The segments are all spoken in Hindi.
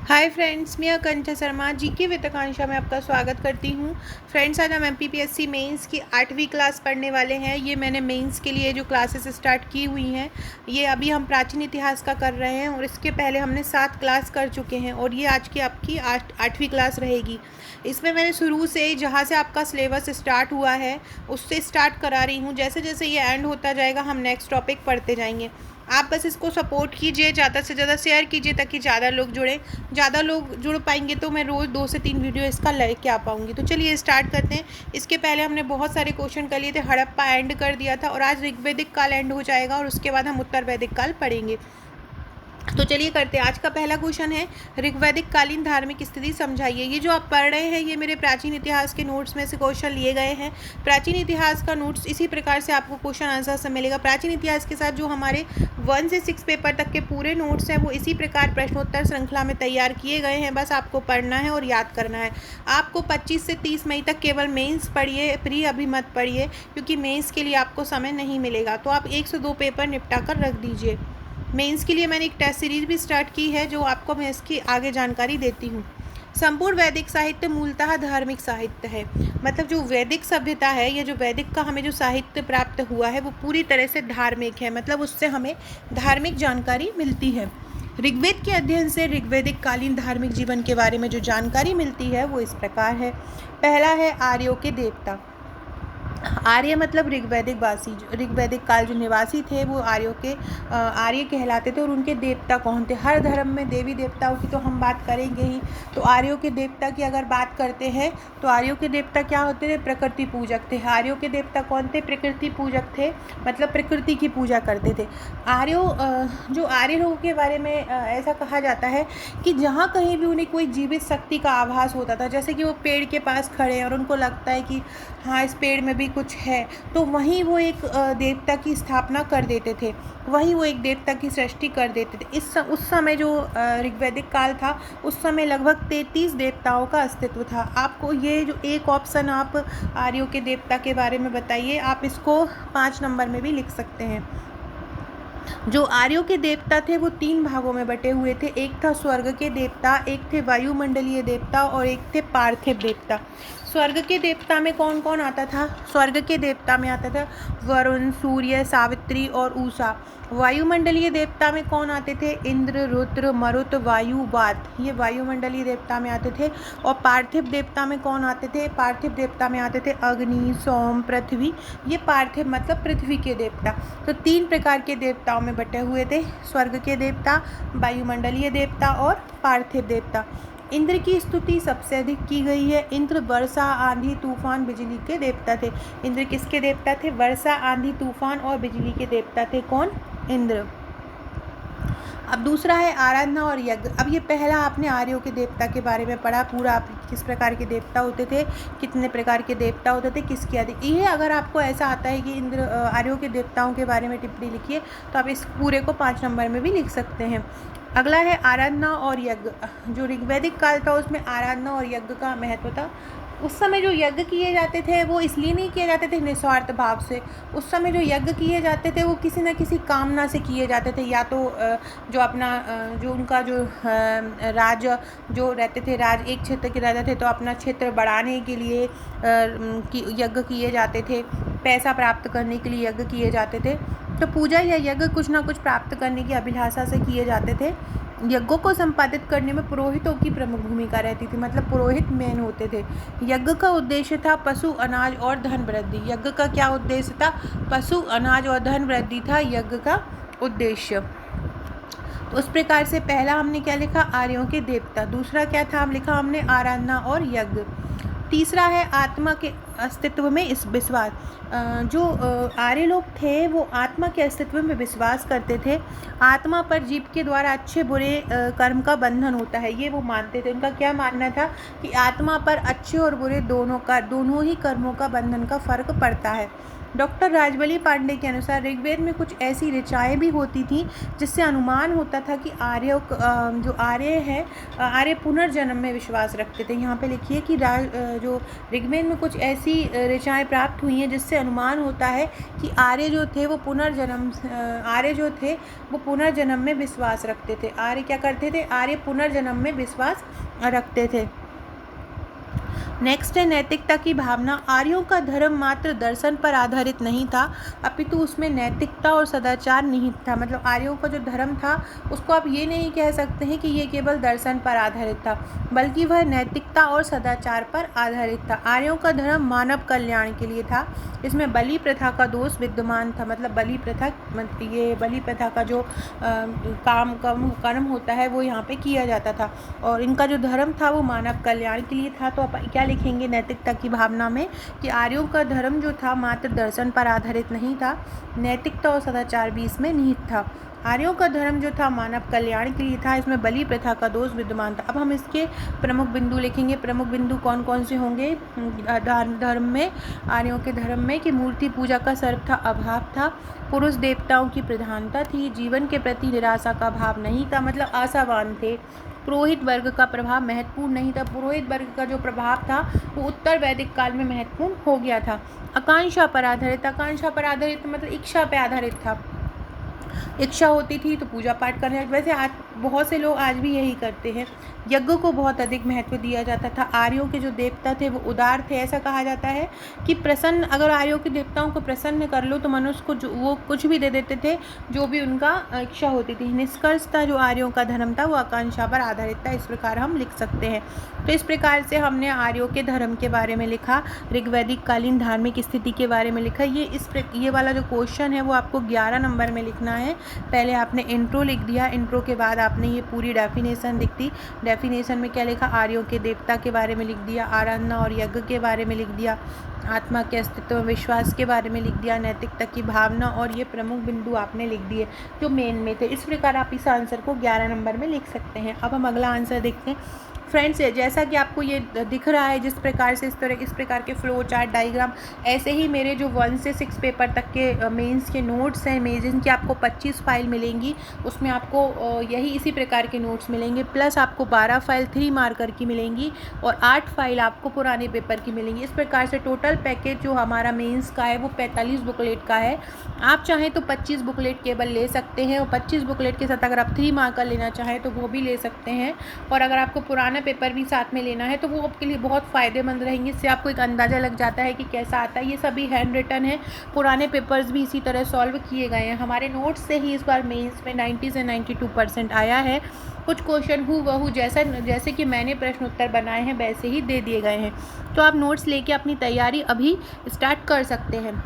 हाय फ्रेंड्स, मैं आकांक्षा शर्मा जीके विद आकांक्षा में आपका स्वागत करती हूँ। फ्रेंड्स, आज हम एमपीपीएससी मेंस की 8वीं क्लास पढ़ने वाले हैं। ये मैंने मेंस के लिए जो क्लासेस स्टार्ट की हुई हैं, ये अभी हम प्राचीन इतिहास का कर रहे हैं और इसके पहले हमने 7 क्लास कर चुके हैं और ये आज की आपकी 8वीं क्लास रहेगी। इसमें मैंने शुरू से जहाँ से आपका सिलेबस स्टार्ट हुआ है उससे स्टार्ट करा रही हूँ। जैसे जैसे ये एंड होता जाएगा हम नेक्स्ट टॉपिक पढ़ते जाएंगे। आप बस इसको सपोर्ट कीजिए, ज़्यादा से ज़्यादा शेयर कीजिए ताकि ज़्यादा लोग जुड़ें। ज़्यादा लोग जुड़ पाएंगे तो मैं रोज़ 2 से 3 वीडियो इसका लेके आ पाऊँगी। तो चलिए स्टार्ट करते हैं। इसके पहले हमने बहुत सारे क्वेश्चन कर लिए थे, हड़प्पा एंड कर दिया था और आज ऋग्वैदिक काल एंड हो जाएगा और उसके बाद हम उत्तर वैदिक काल पढ़ेंगे। तो चलिए करते हैं। आज का पहला क्वेश्चन है, ऋग्वैदिक कालीन धार्मिक स्थिति समझाइए। ये जो आप पढ़ रहे हैं ये मेरे प्राचीन इतिहास के नोट्स में से क्वेश्चन लिए गए हैं। प्राचीन इतिहास का नोट्स इसी प्रकार से आपको क्वेश्चन आंसर से मिलेगा। प्राचीन इतिहास के साथ जो हमारे 1 से 6 पेपर तक के पूरे नोट्स हैं वो इसी प्रकार प्रश्नोत्तर श्रृंखला में तैयार किए गए हैं। बस आपको पढ़ना है और याद करना है। आपको 25 से 30 मई तक केवल मेंस पढ़िए, प्री अभी मत पढ़िए क्योंकि मेंस के लिए आपको समय नहीं मिलेगा। तो आप 1 से 2 पेपर निपटा कर रख दीजिए। मेंस के लिए मैंने एक टेस्ट सीरीज भी स्टार्ट की है जो आपको मैं इसकी आगे जानकारी देती हूँ। संपूर्ण वैदिक साहित्य मूलतः धार्मिक साहित्य है। मतलब जो वैदिक सभ्यता है या जो वैदिक का हमें जो साहित्य प्राप्त हुआ है वो पूरी तरह से धार्मिक है। मतलब उससे हमें धार्मिक जानकारी मिलती है। ऋग्वेद के अध्ययन से ऋग्वैदिक कालीन धार्मिक जीवन के बारे में जो जानकारी मिलती है वो इस प्रकार है। पहला है आर्यों के देवता। आर्य मतलब ऋग्वैदिक वासी, ऋग्वैदिक काल जो निवासी थे वो आर्य कहलाते थे और उनके देवता कौन थे। हर धर्म में देवी देवताओं की तो हम बात करेंगे ही। तो आर्यों के देवता की अगर बात करते हैं तो आर्यों के देवता क्या होते थे? प्रकृति पूजक थे। आर्यों के देवता कौन थे? प्रकृति पूजक थे, मतलब प्रकृति की पूजा करते थे। जो आर्य लोगों के बारे में ऐसा कहा जाता है कि जहाँ कहीं भी उन्हें कोई जीवित शक्ति का आभास होता था, जैसे कि वो पेड़ के पास खड़े हैं और उनको लगता है कि हाँ इस पेड़ में भी कुछ है, तो वहीं वो एक देवता की स्थापना कर देते थे, वहीं वो एक देवता की सृष्टि कर देते थे। उस समय जो ऋग्वैदिक काल था उस समय लगभग 33 देवताओं का अस्तित्व था। आपको ये जो एक ऑप्शन आप आर्यों के देवता के बारे में बताइए, आप इसको 5 नंबर में भी लिख सकते हैं। जो आर्यों के देवता थे वो 3 भागों में बटे हुए थे। एक था स्वर्ग के देवता, एक थे वायुमंडलीय देवता और एक थे पार्थिव देवता। स्वर्ग के देवता में कौन कौन आता था? स्वर्ग के देवता में आता था वरुण, सूर्य, सावित्री और उषा। वायुमंडलीय देवता में कौन आते थे? इंद्र, रुद्र, मरुत, वायु, वात, ये वायुमंडलीय देवता में आते थे। और पार्थिव देवता में कौन आते थे? पार्थिव देवता में आते थे अग्नि, सोम, पृथ्वी, ये पार्थिव मतलब पृथ्वी के देवता। तो 3 प्रकार के देवताओं में बटे हुए थे, स्वर्ग के देवता, वायुमंडलीय देवता और पार्थिव देवता। इंद्र की स्तुति सबसे अधिक की गई है। इंद्र वर्षा, आंधी, तूफान, बिजली के देवता थे। इंद्र किसके देवता थे? वर्षा, आंधी, तूफान और बिजली के देवता थे। कौन? इंद्र। अब दूसरा है आराधना और यज्ञ। अब ये पहला आपने आर्यों के देवता के बारे में पढ़ा, पूरा आप किस प्रकार के देवता होते थे, कितने प्रकार के देवता होते थे, किसकी अधिक। ये अगर आपको ऐसा आता है कि आर्यों के देवताओं के बारे में टिप्पणी लिखिए तो आप इस पूरे को 5 नंबर में भी लिख सकते हैं। अगला है आराधना और यज्ञ। जो ऋग्वैदिक काल था उसमें आराधना और यज्ञ का महत्व था। उस समय जो यज्ञ किए जाते थे वो इसलिए नहीं किए जाते थे निस्वार्थ भाव से। उस समय जो यज्ञ किए जाते थे वो किसी न किसी कामना से किए जाते थे। या तो जो अपना जो उनका जो राज जो रहते थे, राज एक क्षेत्र के राजा थे तो अपना क्षेत्र बढ़ाने के लिए यज्ञ किए जाते थे। पैसा प्राप्त करने के लिए यज्ञ किए जाते थे। तो पूजा या यज्ञ कुछ ना कुछ प्राप्त करने की अभिलाषा से किए जाते थे। यज्ञों को संपादित करने में पुरोहितों की प्रमुख भूमिका रहती थी, मतलब पुरोहित मेन होते थे। यज्ञ का उद्देश्य था पशु, अनाज और धन वृद्धि। यज्ञ का क्या उद्देश्य था? पशु, अनाज और धन वृद्धि था यज्ञ का उद्देश्य। तो उस प्रकार से पहला हमने क्या लिखा? आर्यों के देवता। दूसरा क्या था? हम लिखा हमने आराधना और यज्ञ। तीसरा है आत्मा के अस्तित्व में इस विश्वास। जो आर्य लोग थे वो आत्मा के अस्तित्व में विश्वास करते थे। आत्मा पर जीव के द्वारा अच्छे बुरे कर्म का बंधन होता है, ये वो मानते थे। उनका क्या मानना था कि आत्मा पर अच्छे और बुरे दोनों ही कर्मों का बंधन का फर्क पड़ता है। डॉक्टर राजबली पांडे के अनुसार ऋग्वेद में कुछ ऐसी ऋचाएँ भी होती थीं जिससे अनुमान होता था कि जो आर्य है आर्य पुनर्जन्म में विश्वास रखते थे। यहाँ पे लिखिए कि जो ऋग्वेद में कुछ ऐसी ऋचाएँ प्राप्त हुई हैं जिससे अनुमान होता है कि आर्य जो थे वो पुनर्जन्म में विश्वास रखते थे। आर्य क्या करते थे? आर्य पुनर्जन्म में विश्वास रखते थे। नेक्स्ट है नैतिकता की भावना। आर्यों का धर्म मात्र दर्शन पर आधारित नहीं था, अपितु उसमें नैतिकता और सदाचार निहित था। मतलब आर्यों का जो धर्म था उसको आप ये नहीं कह सकते हैं कि ये केवल दर्शन पर आधारित था, बल्कि वह नैतिकता और सदाचार पर आधारित था। आर्यों का धर्म मानव कल्याण के लिए था। इसमें बलि प्रथा का दोष विद्यमान था। मतलब बलि प्रथा का जो कर्म होता है वो यहाँ पे किया जाता था, और इनका जो धर्म था वो मानव कल्याण के लिए था। तो आप क्या लिखेंगे नैतिकता की भावना में कि आर्यों का धर्म जो था मात्र दर्शन पर आधारित नहीं था, नैतिकता और सदाचार भी इसमें निहित था। आर्यों का धर्म जो था मानव कल्याण के लिए था। इसमें बलि प्रथा का दोष विद्यमान था। अब हम इसके प्रमुख बिंदु लिखेंगे। प्रमुख बिंदु कौन कौन से होंगे धर्म में, आर्यों के धर्म में? कि मूर्ति पूजा का सर्व था अभाव था, पुरुष देवताओं की प्रधानता थी, जीवन के प्रति निराशा का भाव नहीं था, मतलब आशावान थे। पुरोहित वर्ग का प्रभाव महत्वपूर्ण नहीं था। पुरोहित वर्ग का जो प्रभाव था वो उत्तर वैदिक काल में महत्वपूर्ण हो गया था। आकांक्षा पर आधारित मतलब इच्छा पर आधारित था। इच्छा होती थी तो पूजा पाठ करने, वैसे आज बहुत से लोग आज भी यही करते हैं। यज्ञ को बहुत अधिक महत्व दिया जाता था। आर्यों के जो देवता थे वो उदार थे। ऐसा कहा जाता है कि अगर आर्यों के देवताओं को प्रसन्न कर लो तो मनुष्य को वो कुछ भी दे देते थे, जो भी उनका इच्छा होती थी। निष्कर्षतः जो आर्यों का धर्म था वो आकांक्षा पर आधारित था। इस प्रकार हम लिख सकते हैं। तो इस प्रकार से हमने आर्यों के धर्म के बारे में लिखा, ऋग्वैदिक कालीन धार्मिक स्थिति के बारे में लिखा। ये वाला जो क्वेश्चन है वो आपको 11 नंबर में लिखना है। पहले आपने इंट्रो लिख दिया, इंट्रो के बाद आपने ये पूरी डेफिनेशन लिख दी। डेफिनेशन में क्या लिखा? आर्यों के देवता के बारे में लिख दिया, आराधना और यज्ञ के बारे में लिख दिया, आत्मा के अस्तित्व में विश्वास के बारे में लिख दिया, नैतिकता की भावना, और ये प्रमुख बिंदु आपने लिख दिए जो मेन में थे। इस प्रकार आप इस आंसर को 11 नंबर में लिख सकते हैं। अब हम अगला आंसर देखते हैं। फ्रेंड्स, जैसा कि आपको ये दिख रहा है जिस प्रकार से इस प्रकार के फ्लो चार्ट डायग्राम, ऐसे ही मेरे जो 1 से 6 पेपर तक के मेंस के नोट्स हैं, जिनकी आपको 25 फाइल मिलेंगी, उसमें आपको इसी प्रकार के नोट्स मिलेंगे। प्लस आपको 12 फाइल 3 मार्कर की मिलेंगी और 8 फाइल आपको पुराने पेपर की मिलेंगी। इस प्रकार से टोटल पैकेज जो हमारा मेंस का है वो 45 बुकलेट का है। आप चाहें तो 25 बुकलेट केवल ले सकते हैं, और 25 बुकलेट के साथ अगर आप 3 मार्कर लेना चाहें तो वो भी ले सकते हैं। और अगर आपको पुराना पेपर भी साथ में लेना है तो वो आपके लिए बहुत फ़ायदेमंद रहेंगे। इससे आपको एक अंदाज़ा लग जाता है कि कैसा आता है। ये सभी हैंड रिटन है, पुराने पेपर्स भी इसी तरह सॉल्व किए गए हैं। हमारे नोट्स से ही इस बार मेंस में 90 से 92% आया है। कुछ क्वेश्चन हूबहू जैसे कि मैंने प्रश्न उत्तर बनाए हैं वैसे ही दे दिए गए हैं। तो आप नोट्स लेके अपनी तैयारी अभी स्टार्ट कर सकते हैं।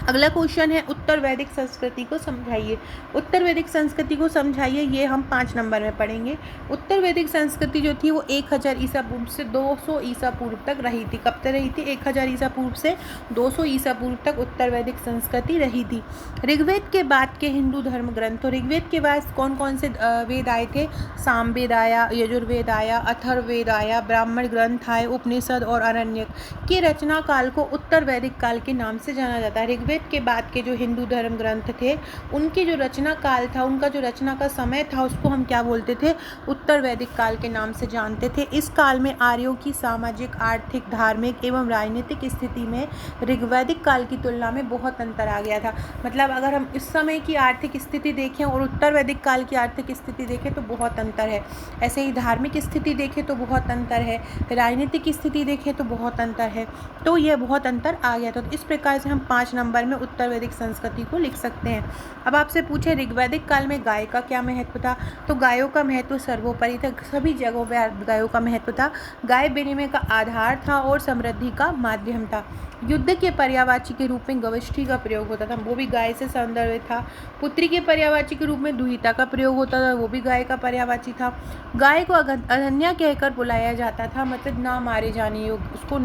अगला क्वेश्चन है उत्तर वैदिक संस्कृति को समझाइए। उत्तर वैदिक संस्कृति को समझाइए, ये हम 5 नंबर में पढ़ेंगे। उत्तर वैदिक संस्कृति जो थी वो 1000 ईसा पूर्व से 200 ईसा पूर्व तक रही थी। कब तक रही थी? 1000 ईसा पूर्व से 200 ईसा पूर्व तक उत्तर वैदिक संस्कृति रही थी। ऋग्वेद के बाद के हिंदू धर्म ग्रंथ, तो ऋग्वेद के बाद कौन कौन से वेद आए थे? सामवेद आया, यजुर्वेद आया, अथर्ववेद आया, ब्राह्मण ग्रंथ आए, उपनिषद और आरण्यक के रचना काल को उत्तर वैदिक काल के नाम से जाना जाता है। ऋग्वेद के बाद के जो हिंदू धर्म ग्रंथ थे उनके जो रचना काल था, उनका जो रचना का समय था, उसको हम क्या बोलते थे? उत्तर वैदिक काल के नाम से जानते थे। इस काल में आर्यों की सामाजिक, आर्थिक, धार्मिक एवं राजनीतिक स्थिति में ऋग्वैदिक काल की तुलना में बहुत अंतर आ गया था। मतलब अगर हम इस समय की आर्थिक स्थिति देखें और उत्तर वैदिक काल की आर्थिक स्थिति देखें तो बहुत अंतर है। ऐसे ही धार्मिक स्थिति देखें तो बहुत अंतर है, राजनीतिक स्थिति देखें तो बहुत अंतर है। तो यह बहुत अंतर आ गया था। तो इस प्रकार से हम 5 नंबर में उत्तर वैदिक संस्कृति को लिख सकते हैं। अब आपसे पूछे ऋग्वैदिक काल में गाय का क्या महत्व था? तो गायों का महत्व सर्वोपरि था। सभी जगहों पर गायों का महत्व था। गाय विनिमय का आधार था और समृद्धि का माध्यम था। युद्ध के पर्यायवाची के रूप में गविष्ठी का प्रयोग होता था, वो भी गाय से संदर्भित था। पुत्री के पर्यायवाची के रूप में दुहिता का प्रयोग होता था, वो भी गाय का पर्यायवाची था। गाय को अनन्या कहकर बुलाया जाता था, मतलब ना मारे जाने योग्य उसको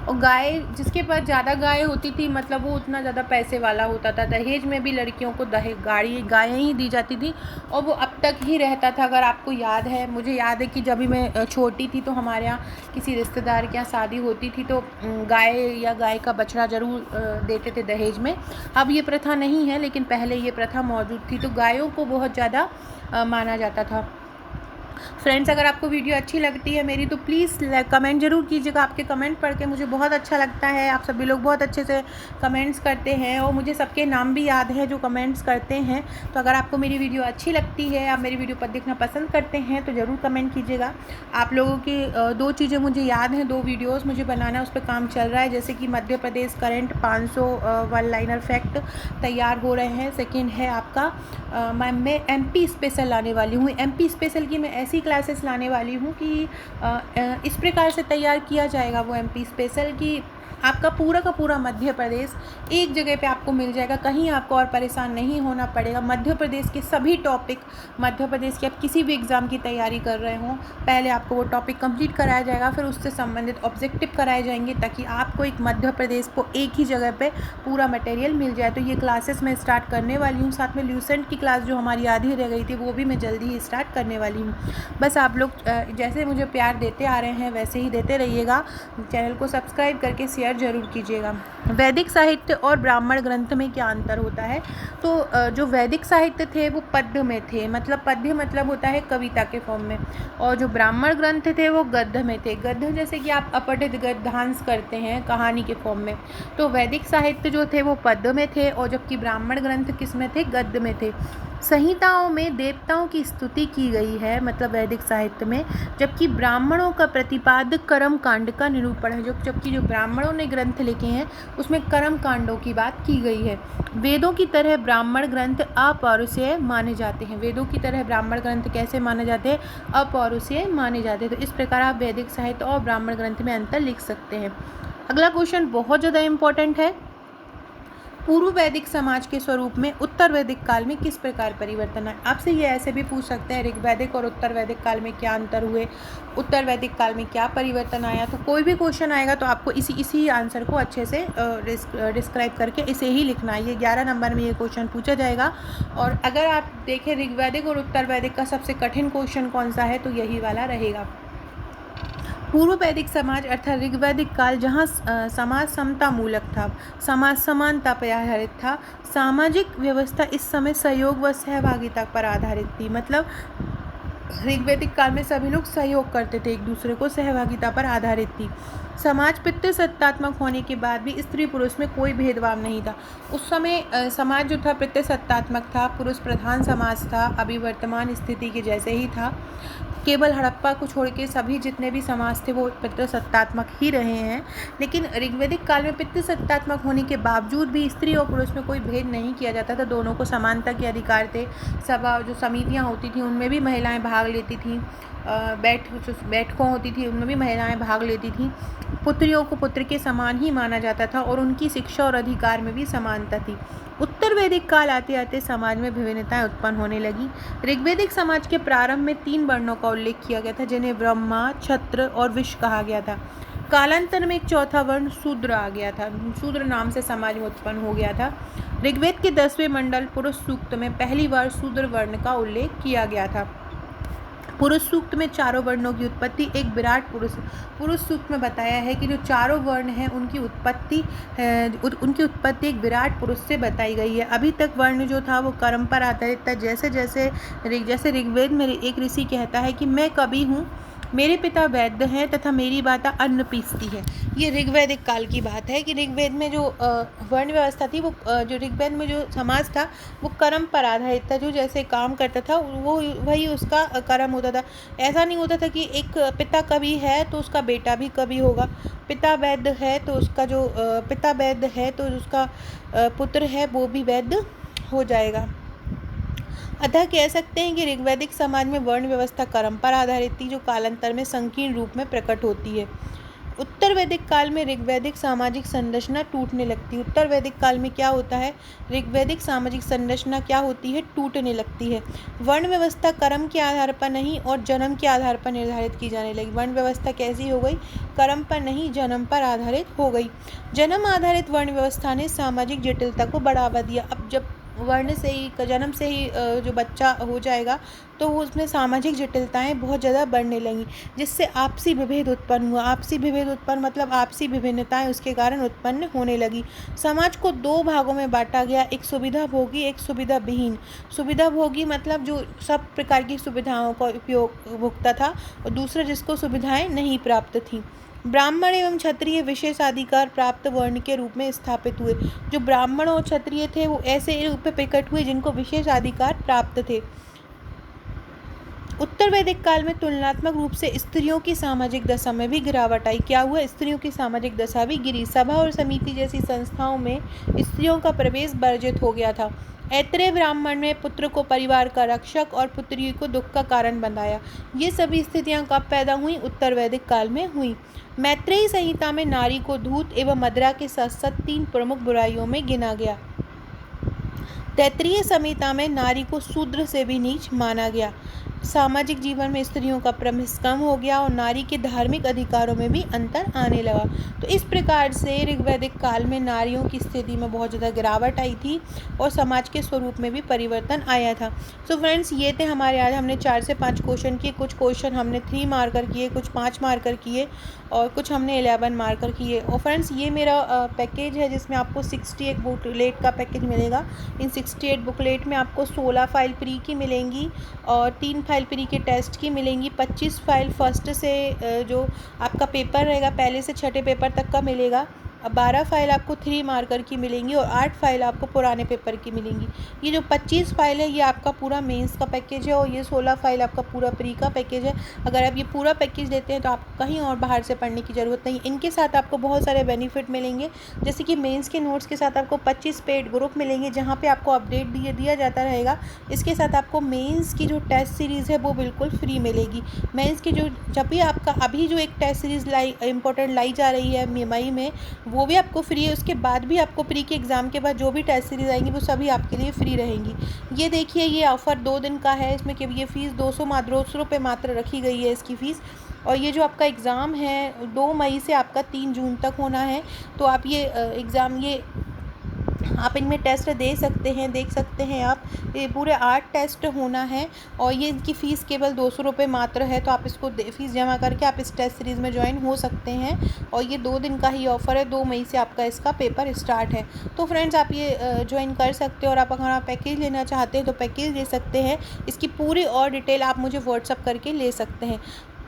और गाय जिसके पास ज़्यादा गाय होती थी मतलब वो उतना ज़्यादा पैसे वाला होता था। दहेज में भी लड़कियों को गायें ही दी जाती थी और वो अब तक ही रहता था। अगर आपको याद है, मुझे याद है कि जब भी मैं छोटी थी तो हमारे यहाँ किसी रिश्तेदार के यहाँ शादी होती थी तो गाय या गाय का बछड़ा ज़रूर देते थे दहेज में। अब ये प्रथा नहीं है, लेकिन पहले ये प्रथा मौजूद थी, तो गायों को बहुत ज़्यादा माना जाता था। फ्रेंड्स, अगर आपको वीडियो अच्छी लगती है मेरी तो प्लीज़ कमेंट ज़रूर कीजिएगा। आपके कमेंट पढ़ के मुझे बहुत अच्छा लगता है। आप सभी लोग बहुत अच्छे से कमेंट्स करते हैं और मुझे सबके नाम भी याद है जो कमेंट्स करते हैं। तो अगर आपको मेरी वीडियो अच्छी लगती है, आप मेरी वीडियो पर देखना पसंद करते हैं तो ज़रूर कमेंट कीजिएगा। आप लोगों की 2 चीज़ें मुझे याद हैं, 2 वीडियोज़ मुझे बनाना, उस पर काम चल रहा है। जैसे कि Madhya Pradesh current 500 one liner fact तैयार हो रहे हैं। सेकेंड है आपका मैं MP स्पेशल लाने वाली हूँ। MP स्पेशल की मैं ऐसी क्लासेस लाने वाली हूँ कि इस प्रकार से तैयार किया जाएगा वो MP स्पेशल कि आपका पूरा का पूरा मध्य प्रदेश एक जगह पे आपको मिल जाएगा। कहीं आपको और परेशान नहीं होना पड़ेगा। मध्य प्रदेश के सभी टॉपिक, मध्य प्रदेश के आप किसी भी एग्ज़ाम की तैयारी कर रहे हों, पहले आपको वो टॉपिक कंप्लीट कराया जाएगा, फिर उससे संबंधित ऑब्जेक्टिव कराए जाएंगे ताकि आपको एक मध्य प्रदेश को एक ही जगह पे पूरा मटेरियल मिल जाए। तो ये क्लासेस मैं स्टार्ट करने वाली हूँ। साथ में ल्यूसेंट की क्लास जो हमारी आधी रह गई थी वो भी मैं जल्दी ही स्टार्ट करने वाली हूँ। बस आप लोग जैसे मुझे प्यार देते आ रहे हैं वैसे ही देते रहिएगा। चैनल को सब्सक्राइब करके शेयर जरूर कीजिएगा। वैदिक साहित्य और ब्राह्मण ग्रंथ में क्या अंतर होता है? तो जो वैदिक साहित्य थे वो पद्य में थे, मतलब पद्य मतलब होता है कविता के फॉर्म में, और जो ब्राह्मण ग्रंथ थे वो गद्य में थे। गद्य जैसे कि आप अपठित गद्यांश करते हैं कहानी के फॉर्म में। तो वैदिक साहित्य जो थे वो पद्य में थे और जबकि ब्राह्मण ग्रंथ किस में थे? गद्य में थे। संहिताओं में देवताओं की स्तुति की गई है, मतलब वैदिक साहित्य में, जबकि ब्राह्मणों का प्रतिपाद्य कर्म कांड का निरूपण है। जबकि जो ब्राह्मणों ने ग्रंथ लिखे हैं उसमें कर्म कांडों की बात की गई है। वेदों की तरह ब्राह्मण ग्रंथ अपौरुषेय माने जाते हैं। वेदों की तरह ब्राह्मण ग्रंथ कैसे माने जाते हैं? अपौरुषेय माने जाते हैं। तो इस प्रकार आप वैदिक साहित्य और ब्राह्मण ग्रंथ में अंतर लिख सकते हैं। अगला क्वेश्चन बहुत ज़्यादा इंपॉर्टेंट है। पूर्व वैदिक समाज के स्वरूप में उत्तर वैदिक काल में किस प्रकार परिवर्तन आए? आपसे ये ऐसे भी पूछ सकते हैं, ऋग्वैदिक और उत्तर वैदिक काल में क्या अंतर हुए, उत्तर वैदिक काल में क्या परिवर्तन आया। तो कोई भी क्वेश्चन आएगा तो आपको इसी आंसर को अच्छे से डिस्क्राइब करके इसे ही लिखना है। ये 11 नंबर में ये क्वेश्चन पूछा जाएगा। और अगर आप देखें ऋग्वैदिक और उत्तर वैदिक का सबसे कठिन क्वेश्चन कौन सा है तो यही वाला रहेगा। पूर्व वैदिक समाज अर्थात ऋग्वैदिक काल जहाँ समाज समता मूलक था, समाज समानता पर आधारित था, सामाजिक व्यवस्था इस समय सहयोग व सहभागिता पर आधारित थी। मतलब ऋग्वैदिक काल में सभी लोग सहयोग करते थे, एक दूसरे को, सहभागिता पर आधारित थी। समाज पितृसत्तात्मक होने के बाद भी स्त्री पुरुष में कोई भेदभाव नहीं था। उस समय समाज जो था पितृसत्तात्मक था, पुरुष प्रधान समाज था, अभी वर्तमान स्थिति के जैसे ही था। केवल हड़प्पा को छोड़ के सभी जितने भी समाज थे वो पितृसत्तात्मक ही रहे हैं। लेकिन ऋग्वैदिक काल में पितृसत्तात्मक होने के बावजूद भी स्त्री और पुरुष में कोई भेद नहीं किया जाता था। दोनों को समानता के अधिकार थे। सभा जो समितियाँ होती थी उनमें भी महिलाएं भाग लेती थीं। बैठकों होती थी उनमें भी महिलाएं भाग लेती थीं। पुत्रियों को पुत्र के समान ही माना जाता था और उनकी शिक्षा और अधिकार में भी समानता थी। उत्तर वैदिक काल आते आते समाज में विभिन्नताएं उत्पन्न होने लगी। ऋग्वैदिक समाज के प्रारंभ में 3 वर्णों का उल्लेख किया गया था जिन्हें ब्रह्मा, क्षत्र और विश्व कहा गया था। कालांतर में एक चौथा वर्ण शूद्र आ गया था। शूद्र नाम से समाज में उत्पन्न हो गया था। ऋग्वेद के 10वें मंडल पुरुष सूक्त में पहली बार शूद्र वर्ण का उल्लेख किया गया था। पुरुष सूक्त में चारों वर्णों की उत्पत्ति एक विराट पुरुष सूक्त में बताया है कि जो चारों वर्ण हैं उनकी उत्पत्ति एक विराट पुरुष से बताई गई है। अभी तक वर्ण जो था वो कर्म पर आधारित था। जैसे ऋग्वेद में एक ऋषि कहता है कि मैं कवि हूँ, मेरे पिता वैद्य हैं तथा मेरी माता अन्न पीसती है। ये ऋग्वैदिक काल की बात है कि ऋग्वेद में जो वर्ण व्यवस्था थी वो जो ऋग्वेद में जो समाज था वो कर्म पर आधारित था। जो जैसे काम करता था वो वही उसका कर्म होता था। ऐसा नहीं होता था कि एक पिता कवि है तो उसका बेटा भी कवि होगा, पिता वैद्य है तो उसका जो पिता वैद्य है तो उसका पुत्र है वो भी वैद्य हो जाएगा। अतः कह सकते हैं कि ऋग्वैदिक समाज में वर्ण व्यवस्था कर्म पर आधारित थी जो कालांतर में संकीर्ण रूप में प्रकट होती है। उत्तर वैदिक काल में ऋग्वैदिक सामाजिक संरचना टूटने लगती है। उत्तर वैदिक काल में क्या होता है, ऋग्वैदिक सामाजिक संरचना क्या होती है, टूटने लगती है। वर्ण व्यवस्था कर्म के आधार पर नहीं और जन्म के आधार पर निर्धारित की जाने लगी। वर्ण व्यवस्था कैसी हो गई, कर्म पर नहीं जन्म पर आधारित हो गई। जन्म आधारित वर्ण व्यवस्था ने सामाजिक जटिलता को बढ़ावा दिया। अब जब वर्ण से ही, जन्म से ही जो बच्चा हो जाएगा तो उसमें सामाजिक जटिलताएं बहुत ज़्यादा बढ़ने लगी, जिससे आपसी विभेद उत्पन्न हुआ। आपसी विभेद उत्पन्न मतलब आपसी विभिन्नताएं उसके कारण उत्पन्न होने लगी। समाज को दो भागों में बांटा गया, एक सुविधा भोगी, एक सुविधा विहीन। सुविधा भोगी मतलब जो सब प्रकार की सुविधाओं का उपयोग भोगता था, और दूसरा जिसको सुविधाएं नहीं प्राप्त थीं। ब्राह्मण एवं क्षत्रिय विशेषाधिकार प्राप्त वर्ण के रूप में स्थापित हुए। जो ब्राह्मण और क्षत्रिय थे वो ऐसे रूप में प्रकट हुए जिनको विशेषाधिकार प्राप्त थे। उत्तर वैदिक काल में तुलनात्मक रूप से स्त्रियों की सामाजिक दशा में भी गिरावट आई। क्या हुआ, स्त्रियों की सामाजिक दशा भी गिरी। सभा और समिति जैसी संस्थाओं में स्त्रियों का प्रवेश वर्जित हो गया था। ऐत्रेय ब्राह्मण ने पुत्र को परिवार का रक्षक और पुत्री को दुख का कारण बनाया। ये सभी स्थितियां कब पैदा हुई, उत्तर वैदिक काल में हुई। मैत्रेयी संहिता में नारी को धूत एवं मदिरा के साथ साथ 3 प्रमुख बुराइयों में गिना गया। तैत्तिरीय संहिता में नारी को शूद्र से भी नीच माना गया। सामाजिक जीवन में स्त्रियों का प्रवेश कम हो गया और नारी के धार्मिक अधिकारों में भी अंतर आने लगा। तो इस प्रकार से ऋग्वैदिक काल में नारियों की स्थिति में बहुत ज़्यादा गिरावट आई थी और समाज के स्वरूप में भी परिवर्तन आया था। सो फ्रेंड्स, ये थे हमारे आज हमने 4 से 5 क्वेश्चन किए। कुछ क्वेश्चन हमने 3 मार्कर किए, कुछ 5 मार्कर किए और कुछ हमने 11 मार्कर किए। और फ्रेंड्स, ये मेरा पैकेज है जिसमें आपको 68 बुकलेट का पैकेज मिलेगा। इन 68 बुकलेट में आपको 16 फाइल प्री की मिलेंगी और 3 फाइल प्री के टेस्ट की मिलेंगी। 25 फाइल फर्स्ट से जो आपका पेपर रहेगा पहले से छठे पेपर तक का मिलेगा। 12 फाइल आपको 3 मार्कर की मिलेंगी और 8 फाइल आपको पुराने पेपर की मिलेंगी। ये जो 25 फाइल है ये आपका पूरा मेंस का पैकेज है और ये 16 फाइल आपका पूरा प्री का पैकेज है। अगर आप ये पूरा पैकेज लेते हैं तो आपको कहीं और बाहर से पढ़ने की ज़रूरत नहीं। इनके साथ आपको बहुत सारे बेनिफिट मिलेंगे, जैसे कि मेंस के नोट्स के साथ आपको 25 पेड ग्रुप मिलेंगे जहाँ पर आपको अपडेट दिया जाता रहेगा। इसके साथ आपको मेंस की जो टेस्ट सीरीज़ है वो बिल्कुल फ्री मिलेगी। मेंस की जो जब भी आपका अभी जो एक टेस्ट सीरीज़ इंपॉर्टेंट लाई जा रही है मई में, वो भी आपको फ्री है। उसके बाद भी आपको प्री के एग्ज़ाम के बाद जो भी टेस्ट सीरीज़ आएंगी वो सभी आपके लिए फ्री रहेंगी। ये देखिए, ये ऑफ़र 2 दिन का है। इसमें कि ये फ़ीस 200 रुपये मात्र रखी गई है इसकी फ़ीस। और ये जो आपका एग्ज़ाम है 2 मई से आपका 3 जून तक होना है। तो आप ये एग्ज़ाम आप इनमें टेस्ट दे सकते हैं, देख सकते हैं आप। ये पूरे 8 टेस्ट होना है और ये इनकी फ़ीस केवल 200 रुपये मात्र है। तो आप इसको फ़ीस जमा करके आप इस टेस्ट सीरीज़ में ज्वाइन हो सकते हैं। और ये 2 दिन का ही ऑफ़र है, 2 मई से आपका इसका पेपर स्टार्ट है। तो फ्रेंड्स, आप ये ज्वाइन कर सकते हो और आप अगर आप पैकेज लेना चाहते हैं तो पैकेज ले सकते हैं। इसकी पूरी और डिटेल आप मुझे व्हाट्सअप करके ले सकते हैं।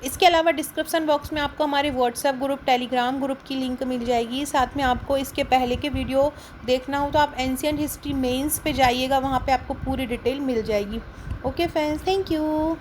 इसके अलावा डिस्क्रिप्शन बॉक्स में आपको हमारे व्हाट्सएप ग्रुप, टेलीग्राम ग्रुप की लिंक मिल जाएगी। साथ में आपको इसके पहले के वीडियो देखना हो तो आप एंशिएंट हिस्ट्री मेंस पे जाइएगा, वहाँ पे आपको पूरी डिटेल मिल जाएगी। Okay friends, thank you.